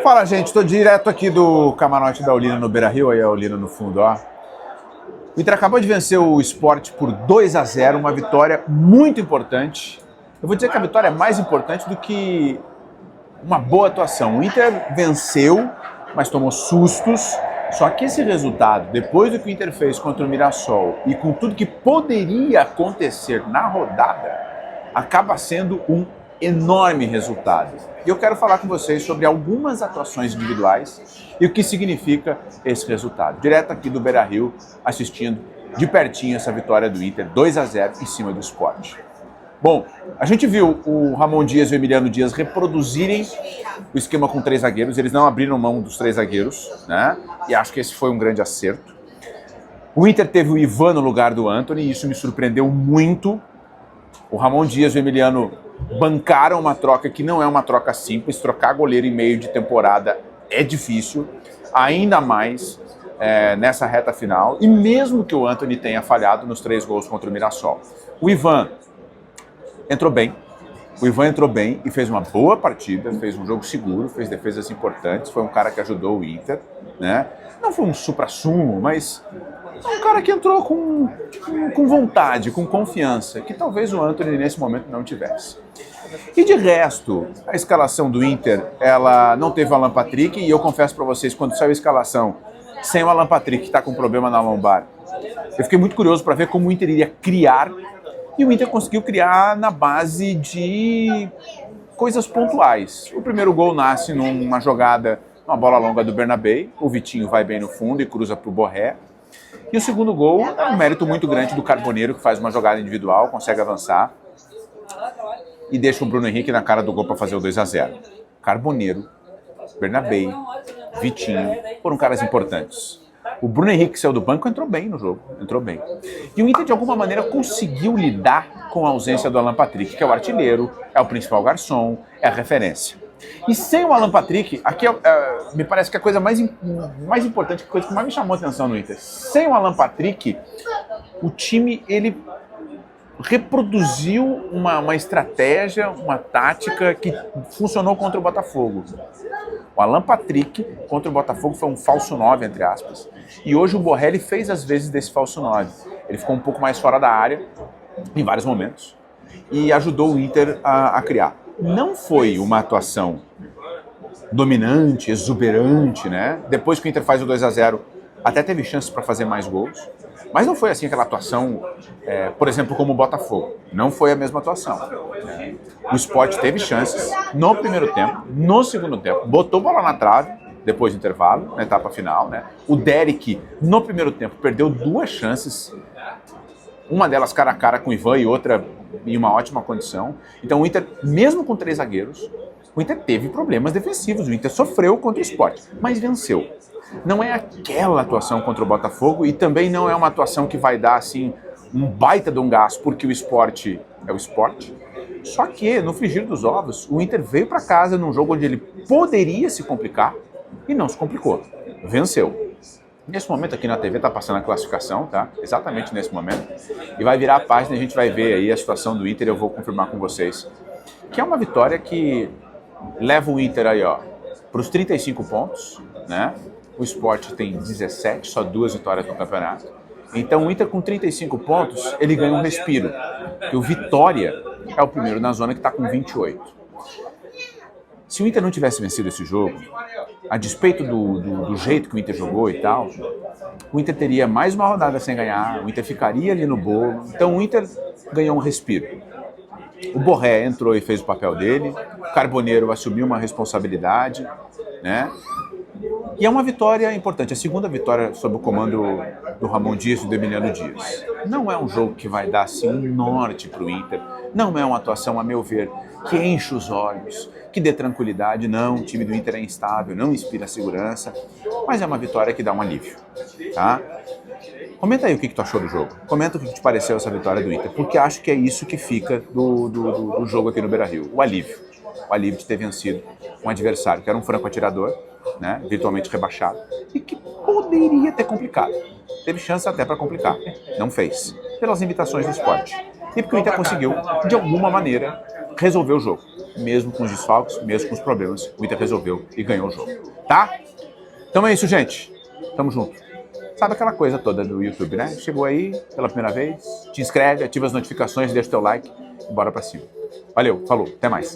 Fala, gente, estou direto aqui do camarote da Olina no Beira-Rio, aí a Olina no fundo, ó. O Inter acabou de vencer o Sport por 2-0, uma vitória muito importante. Eu vou dizer que a vitória é mais importante do que uma boa atuação. O Inter venceu, mas tomou sustos. Só que esse resultado, depois do que o Inter fez contra o Mirassol e com tudo que poderia acontecer na rodada, acaba sendo um enorme resultado. E eu quero falar com vocês sobre algumas atuações individuais e o que significa esse resultado. Direto aqui do Beira-Rio, assistindo de pertinho essa vitória do Inter, 2-0 em cima do Sport. Bom, a gente viu o Ramon Dias e o Emiliano Dias reproduzirem o esquema com 3 zagueiros. Eles não abriram mão dos 3 zagueiros, né? E acho que esse foi um grande acerto. O Inter teve o Ivan no lugar do Antony e isso me surpreendeu muito. O Ramon Dias e o Emiliano bancaram uma troca que não é uma troca simples. Trocar goleiro em meio de temporada é difícil, ainda mais nessa reta final. E mesmo que o Antony tenha falhado nos 3 gols contra o Mirassol. O Ivan entrou bem. O Ivan entrou bem e fez uma boa partida, fez um jogo seguro, fez defesas importantes, foi um cara que ajudou o Inter, né? Não foi um supra-sumo, mas é um cara que entrou com vontade, com confiança, que talvez o Antony nesse momento não tivesse. E de resto, a escalação do Inter, ela não teve o Alan Patrick, e eu confesso para vocês, quando saiu a escalação sem o Alan Patrick, que está com problema na lombar, eu fiquei muito curioso para ver como o Inter iria criar. E o Inter conseguiu criar na base de coisas pontuais. O primeiro gol nasce numa jogada, uma bola longa do Bernabé. O Vitinho vai bem no fundo e cruza para o Borré. E o segundo gol é um mérito muito grande do Carboneiro, que faz uma jogada individual, consegue avançar e deixa o Bruno Henrique na cara do gol para fazer o 2-0. Carboneiro, Bernabé, Vitinho foram caras importantes. O Bruno Henrique, que saiu do banco, entrou bem no jogo, entrou bem. E o Inter, de alguma maneira, conseguiu lidar com a ausência do Alan Patrick, que é o artilheiro, é o principal garçom, é a referência. E sem o Alan Patrick, aqui me parece que a coisa mais importante, a coisa que mais me chamou a atenção no Inter, sem o Alan Patrick, o time, ele reproduziu uma estratégia, uma tática que funcionou contra o Botafogo. O Alan Patrick contra o Botafogo foi um falso 9, entre aspas. E hoje o Borré fez as vezes desse falso 9. Ele ficou um pouco mais fora da área, em vários momentos, e ajudou o Inter a criar. Não foi uma atuação dominante, exuberante, né? Depois que o Inter faz o 2-0, até teve chances para fazer mais gols. Mas não foi assim aquela atuação, por exemplo, como o Botafogo. Não foi a mesma atuação. O Sport teve chances no primeiro tempo, no segundo tempo, botou bola na trave, depois do intervalo, na etapa final, né? O Derek, no primeiro tempo, perdeu 2 chances, uma delas cara a cara com o Ivan e outra em uma ótima condição. Então o Inter, mesmo com 3 zagueiros, o Inter teve problemas defensivos, o Inter sofreu contra o Sport, mas venceu. Não é aquela atuação contra o Botafogo e também não é uma atuação que vai dar assim um baita de um gás, porque o Sport é o Sport. Só que, no frigir dos ovos, o Inter veio para casa num jogo onde ele poderia se complicar e não se complicou. Venceu. Nesse momento aqui na TV está passando a classificação, tá? Exatamente nesse momento. E vai virar a página e a gente vai ver aí a situação do Inter, eu vou confirmar com vocês. Que é uma vitória que leva o Inter aí, ó, para os 35 pontos, né? O Sport tem 17, só 2 vitórias no campeonato. Então o Inter com 35 pontos, ele ganha um respiro. Porque o Vitória é o primeiro na zona que está com 28. Se o Inter não tivesse vencido esse jogo, a despeito do jeito que o Inter jogou e tal, o Inter teria mais uma rodada sem ganhar, o Inter ficaria ali no bolo. Então o Inter ganhou um respiro. O Borré entrou e fez o papel dele, o Carboneiro assumiu uma responsabilidade, né? E é uma vitória importante, a segunda vitória sob o comando do Ramon Dias e do Emiliano Dias. Não é um jogo que vai dar assim um norte para o Inter, não é uma atuação, a meu ver, que enche os olhos, que dê tranquilidade. Não, o time do Inter é instável, não inspira segurança, mas é uma vitória que dá um alívio, tá? Comenta aí o que tu achou do jogo, comenta o que te pareceu essa vitória do Inter, porque acho que é isso que fica do jogo aqui no Beira-Rio, o alívio de ter vencido um adversário que era um franco atirador, né, virtualmente rebaixado, e que poderia ter complicado. Teve chance até para complicar, não fez, pelas limitações do Sport. E porque o Inter conseguiu, de alguma maneira, resolver o jogo. mesmo com os desfalques, mesmo com os problemas. O Inter resolveu e ganhou o jogo, tá? Então é isso, gente. Tamo junto. Sabe aquela coisa toda do YouTube, né? Chegou aí pela primeira vez, te inscreve, ativa as notificações, deixa o teu like e bora pra cima. Valeu, falou, até mais.